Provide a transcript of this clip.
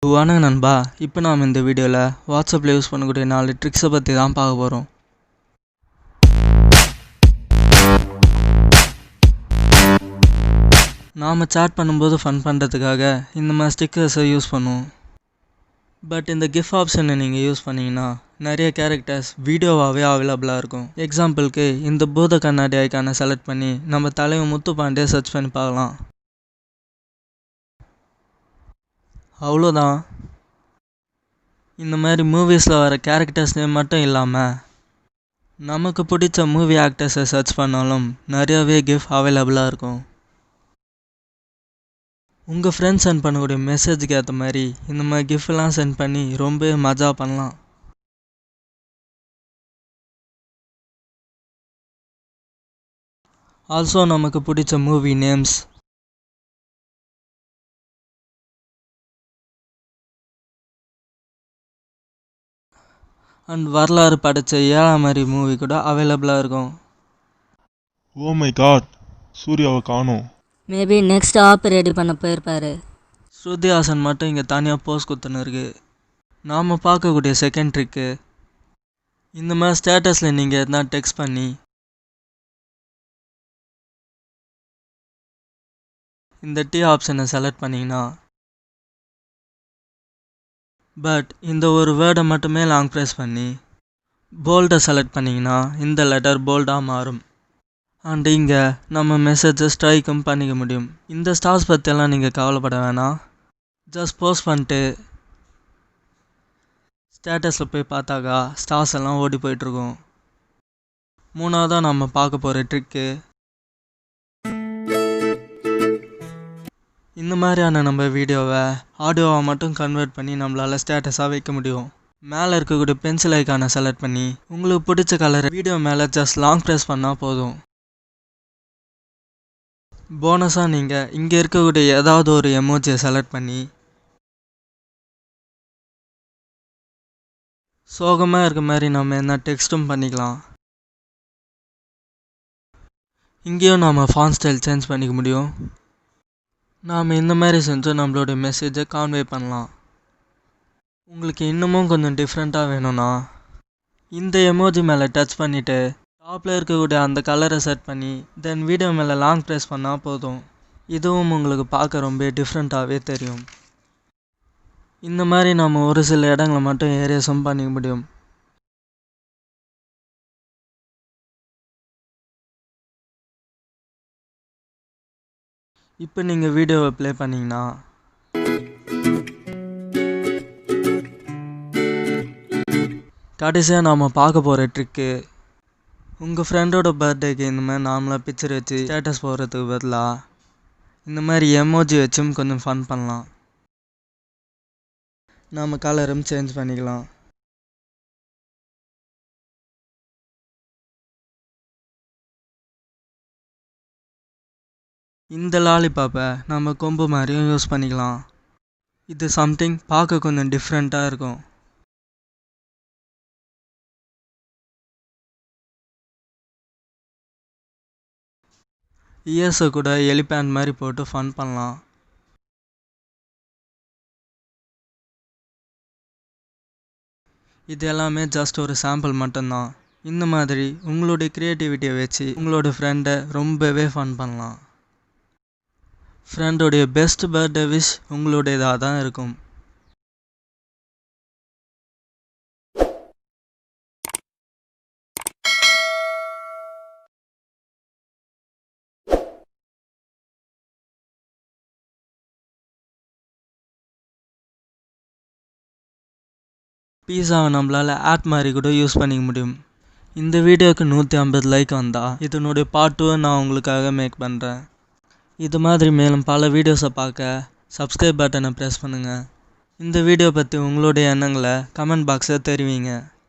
வணக்கம் நண்பா. இப்போ நாம் இந்த வீடியோவில் வாட்ஸ்அப்பில் யூஸ் பண்ணக்கூடிய 4 ட்ரிக்ஸை பற்றி தான் பார்க்க போகிறோம். நாம் சேட் பண்ணும்போது ஃபன் பண்ணுறதுக்காக இந்த மாதிரி ஸ்டிக்கர்ஸை யூஸ் பண்ணுவோம். பட் இந்த கிஃப்ட் ஆப்ஷனை நீங்கள் யூஸ் பண்ணிங்கன்னா நிறைய கேரக்டர்ஸ் வீடியோவாகவே அவைலபிளாக இருக்கும். எக்ஸாம்பிளுக்கு இந்த பூத கண்ணாடி ஐக்கானை செலக்ட் பண்ணி நம்ம தலைவன் முத்துப்பாண்டியை சர்ச் பண்ணி பார்க்கலாம். அவ்வளோதான். இந்த மாதிரி மூவிஸில் வர கேரக்டர்ஸ் நேம் மட்டும் இல்லாமல் நமக்கு பிடிச்ச மூவி ஆக்டர்ஸை சர்ச் பண்ணாலும் நிறையவே கிஃப்ட் அவைலபிளாக இருக்கும். உங்கள் ஃப்ரெண்ட்ஸ் சென்ட் பண்ணக்கூடிய மெசேஜுக்கு ஏற்ற மாதிரி இந்த மாதிரி கிஃப்ட்லாம் சென்ட் பண்ணி ரொம்ப மஜா பண்ணலாம். ஆல்சோ நமக்கு பிடிச்ச மூவி நேம்ஸ், அண்ட் வரலாறு படைத்த 7ஆம் அறி மூவி கூட அவைலபிளாக இருக்கும். ஓ மை காட், சூர்யாவை காணோம். மேபி நெக்ஸ்ட் ஆப் ரெடி பண்ண போயிருப்பாரு. ஸ்ருதி ஹாசன் மட்டும் இங்கே தனியாக போஸ்ட் கொடுத்துன்னு இருக்கு. நாம் பார்க்கக்கூடிய செகண்ட் ட்ரிக்கு, இந்த மாதிரி ஸ்டேட்டஸில் நீங்கள் எதனா டெக்ஸ்ட் பண்ணி இந்த டி ஆப்ஷனை செலக்ட் பண்ணிங்கன்னா, பட் இந்த ஒரு வேர்டை மட்டுமே லாங் ப்ரெஸ் பண்ணி போல்டை செலக்ட் பண்ணிங்கன்னா இந்த லெட்டர் போல்டாக மாறும். அண்ட் இங்கே நம்ம மெசேஜை ஸ்ட்ரைக்கும் பண்ணிக்க முடியும். இந்த ஸ்டார்ஸ் பற்றியெல்லாம் நீங்கள் கவலைப்பட வேணாம். ஜஸ்ட் போஸ்ட் பண்ணிட்டு ஸ்டேட்டஸில் போய் பார்த்தாக்கா ஸ்டார்ஸ் எல்லாம் ஓடி போயிட்டுருக்கும். மூணாவதாக நம்ம பார்க்க போகிற ட்ரிக்கு, இந்த மாதிரியான நம்ம வீடியோவை ஆடியோவாக மட்டும் கன்வெர்ட் பண்ணி நம்மளால் ஸ்டேட்டஸாக வைக்க முடியும். மேலே இருக்கக்கூடிய பென்சில் ஐக்கானை செலக்ட் பண்ணி உங்களுக்கு பிடிச்ச கலரை வீடியோ மேலே ஜஸ்ட் லாங் ப்ரெஸ் பண்ணால் போதும். போனஸாக நீங்கள் இங்கே இருக்கக்கூடிய ஏதாவது ஒரு எமோஜியை செலக்ட் பண்ணி சோகமாக இருக்க மாதிரி நம்ம என்ன டெக்ஸ்ட்டும் பண்ணிக்கலாம். இங்கேயும் நாம் ஃபாண்ட் ஸ்டைல் சேஞ்ச் பண்ணிக்க முடியும். நாம் இந்த மாதிரி செஞ்சு நம்மளோட மெசேஜை கான்வே பண்ணலாம். உங்களுக்கு இன்னமும் கொஞ்சம் டிஃப்ரெண்ட்டாக வேணும்னா இந்த எமோஜி மேலே டச் பண்ணிவிட்டு டாப்பில் இருக்கக்கூடிய அந்த கலரை செட் பண்ணி தென் வீடியோ மேலே லாங் ப்ரெஸ் பண்ணால் போதும். இதுவும் உங்களுக்கு பார்க்க ரொம்ப டிஃப்ரெண்ட்டாகவே தெரியும். இந்த மாதிரி நம்ம ஒரு சில இடங்களை மட்டும் ஏரியாஸும் பண்ணிக்க முடியும். இப்போ நீங்கள் வீடியோவை ப்ளே பண்ணிங்கன்னா கடைசியாக நாம் பார்க்க போகிற ட்ரிக்கு, உங்கள் ஃப்ரெண்டோட பர்த்டேக்கு இந்த மாதிரி நார்மலாக பிக்சர் வச்சு ஸ்டேட்டஸ் போடுறதுக்கு பதிலாக இந்த மாதிரி எமோஜி வச்சும் கொஞ்சம் ஃபன் பண்ணலாம். நாம் கலரும் சேஞ்ச் பண்ணிக்கலாம். இந்த லாலிபாப்பை நம்ம கொம்பு மாதிரியும் யூஸ் பண்ணிக்கலாம். இது சம்திங் பார்க்க கொஞ்சம் டிஃப்ரெண்ட்டாக இருக்கும். இயர்ஸை கூட எலிபேண்ட் மாதிரி போட்டு ஃபன் பண்ணலாம். இது எல்லாமே ஜஸ்ட் ஒரு சாம்பிள் மட்டும்தான். இந்த மாதிரி உங்களுடைய க்ரியேட்டிவிட்டியை வச்சு உங்களோட ஃப்ரெண்டை ரொம்பவே ஃபன் பண்ணலாம். ஃப்ரெண்டோடைய பெஸ்ட் பர்த்டே விஷ் உங்களுடையதாக தான் இருக்கும். பீஸாவை நம்மளால் ஆட் மாதிரி கூட யூஸ் பண்ணிக்க முடியும். இந்த வீடியோவுக்கு 150 லைக் வந்தால் இதனுடைய பார்ட் 2 நான் உங்களுக்காக மேக் பண்ணுறேன். இது மாதிரி மேலும் பல வீடியோஸை பார்க்க சப்ஸ்கிரைப் பட்டனை ப்ரெஸ் பண்ணுங்கள். இந்த வீடியோ பற்றி உங்களுடைய எண்ணங்களை கமெண்ட் பாக்ஸில் தெரிவிங்க.